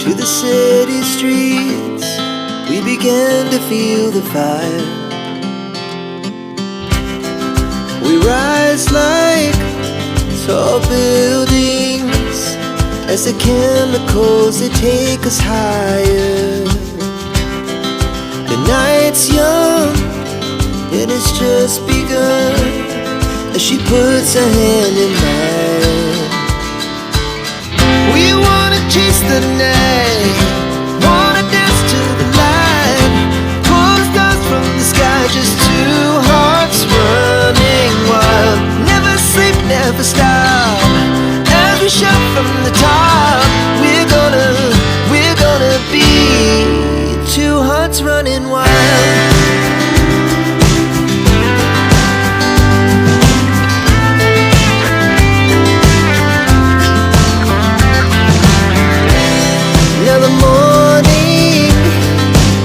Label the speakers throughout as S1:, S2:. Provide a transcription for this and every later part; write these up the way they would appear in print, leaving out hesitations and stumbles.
S1: to the city streets, we began to feel the fire. We rise like tall buildings as the chemicals, they take us higher. The night's young and it's just begun as she puts her hand in mine. We wanna chase the night, wanna dance to the light, pull the stars from the sky, just two hearts running wild. Never sleep, never stop, as we shout from the top. We're gonna be two hearts running wild. Now the morning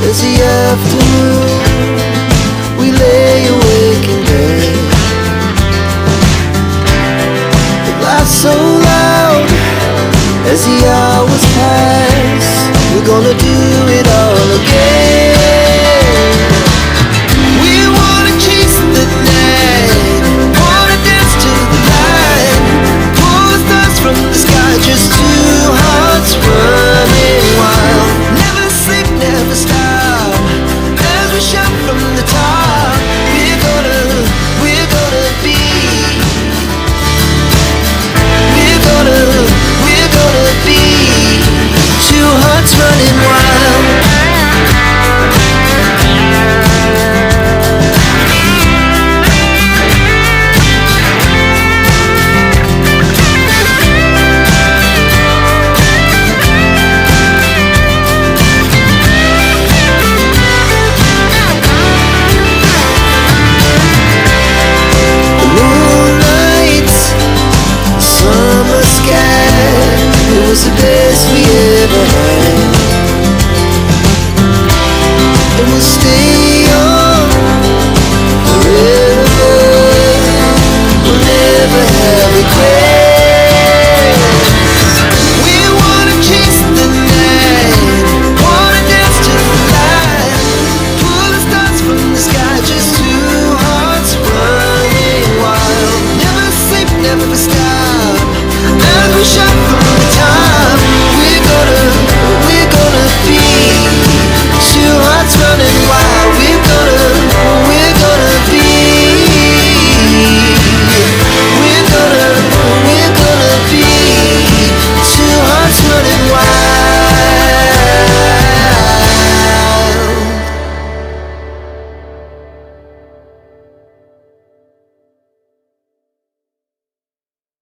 S1: is the afternoon, we lay awake in bed. The laughs so loud as the hours pass. We're gonna do